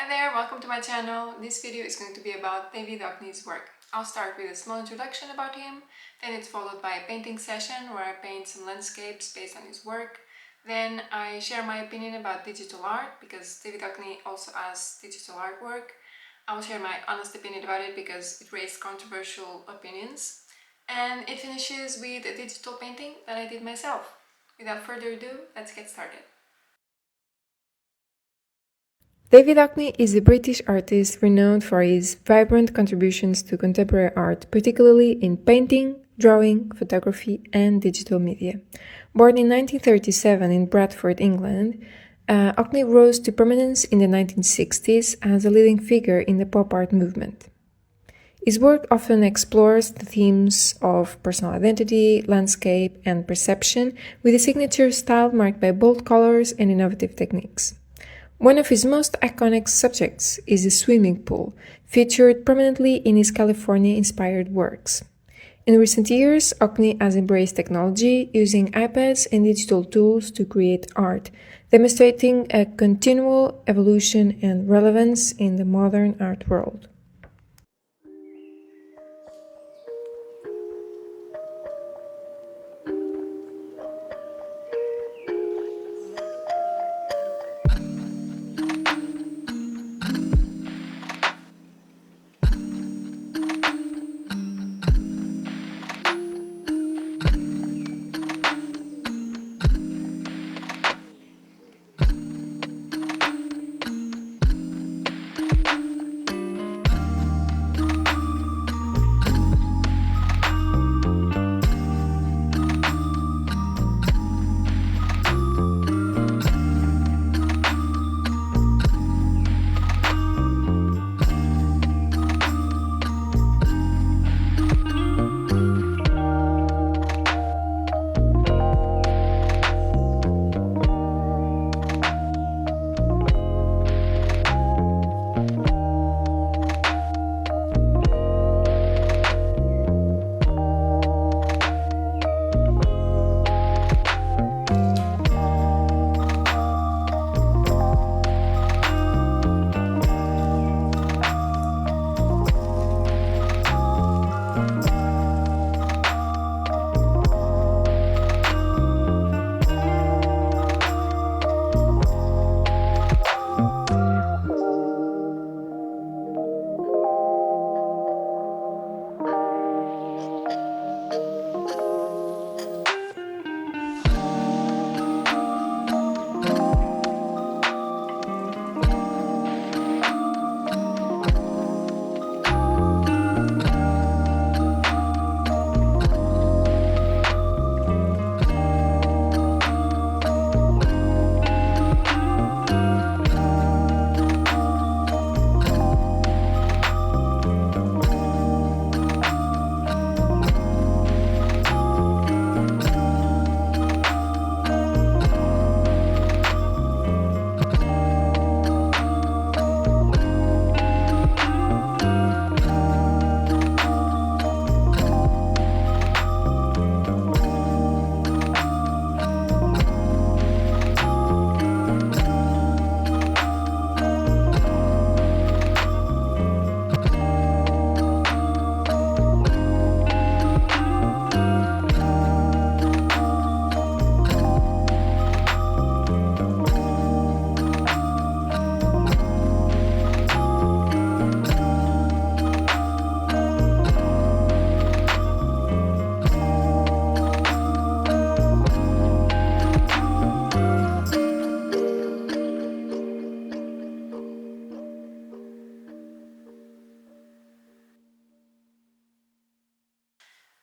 Hi there, welcome to my channel. This video is going to be about David Hockney's work. I'll start with a small introduction about him, then it's followed by a painting session where I paint some landscapes based on his work. Then I share my opinion about digital art because David Hockney also has digital artwork. I will share my honest opinion about it because it raised controversial opinions. And it finishes with a digital painting that I did myself. Without further ado, let's get started. David Hockney is a British artist renowned for his vibrant contributions to contemporary art, particularly in painting, drawing, photography, and digital media. Born in 1937 in Bradford, England, Hockney rose to prominence in the 1960s as a leading figure in the pop art movement. His work often explores the themes of personal identity, landscape, and perception, with a signature style marked by bold colors and innovative techniques. One of his most iconic subjects is a swimming pool, featured prominently in his California-inspired works. In recent years, Hockney has embraced technology, using iPads and digital tools to create art, demonstrating a continual evolution and relevance in the modern art world.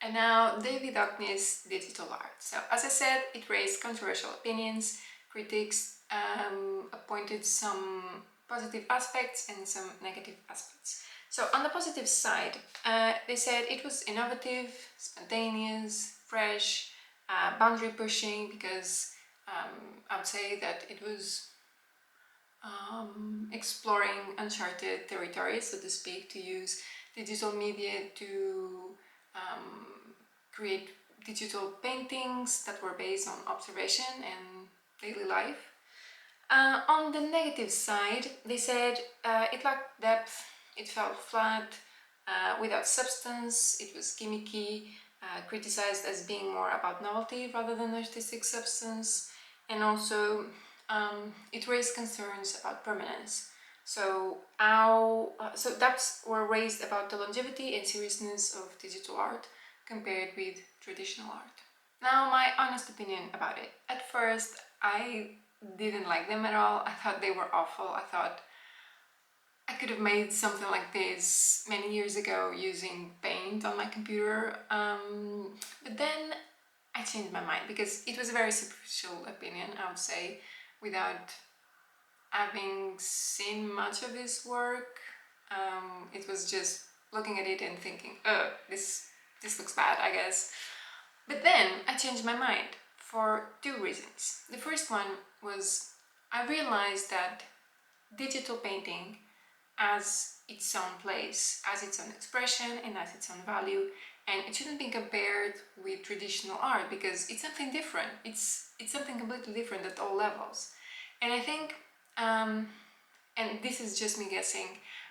And now David Hockney's digital art. So as I said, it raised controversial opinions. Critics appointed some positive aspects and some negative aspects. So on the positive side, they said it was innovative, spontaneous, fresh, boundary pushing, because I would say that it was exploring uncharted territories, so to speak, to use digital media to create digital paintings that were based on observation and daily life. On the negative side, they said it lacked depth, it felt flat, without substance, it was gimmicky, criticized as being more about novelty rather than artistic substance, and also it raised concerns about permanence. So doubts were raised about the longevity and seriousness of digital art compared with traditional art. Now, my honest opinion about it. At first, I didn't like them at all. I thought they were awful. I thought I could have made something like this many years ago using paint on my computer. But then I changed my mind because it was a very superficial opinion, I would say, without having seen much of his work. It was just looking at it and thinking, oh, this looks bad, I guess. But then I changed my mind for two reasons. The first one was I realized that digital painting has its own place, has its own expression and has its own value, and it shouldn't be compared with traditional art because it's something different. It's something completely different at all levels. And I think, and this is just me guessing,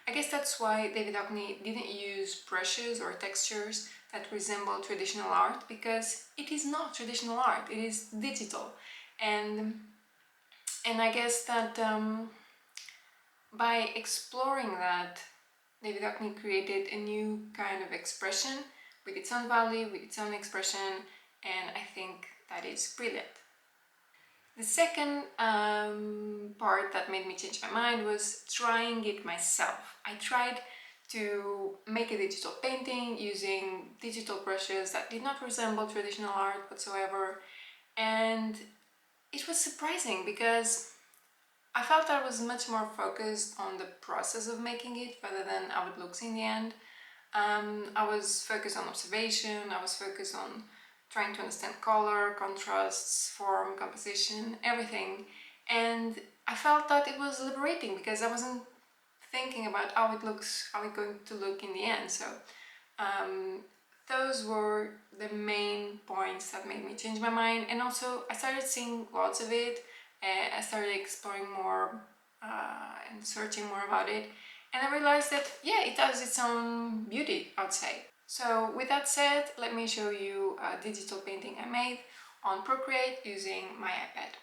I guess that's why David Hockney didn't use brushes or textures that resemble traditional art, because it is not traditional art, it is digital. And I guess that by exploring that, David Hockney created a new kind of expression with its own value, with its own expression, and I think that is brilliant. The second part that made me change my mind was trying it myself. I tried to make a digital painting using digital brushes that did not resemble traditional art whatsoever, and it was surprising because I felt I was much more focused on the process of making it rather than how it looks in the end. I was focused on observation, I was focused on trying to understand color, contrasts, form, composition, everything. And I felt that it was liberating because I wasn't thinking about how it looks, how it's going to look in the end. So those were the main points that made me change my mind. And also I started seeing lots of it. I started exploring more and searching more about it. And I realized that, yeah, it has its own beauty, I would say. So with that said, let me show you a digital painting I made on Procreate using my iPad.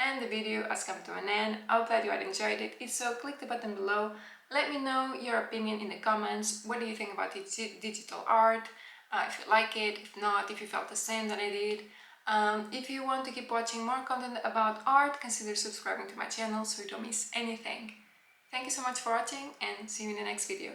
And the video has come to an end. I hope that you had enjoyed it. If so, click the button below. Let me know your opinion in the comments. What do you think about digital art? If you like it, if not, if you felt the same that I did. If you want to keep watching more content about art, consider subscribing to my channel so you don't miss anything. Thank you so much for watching and see you in the next video.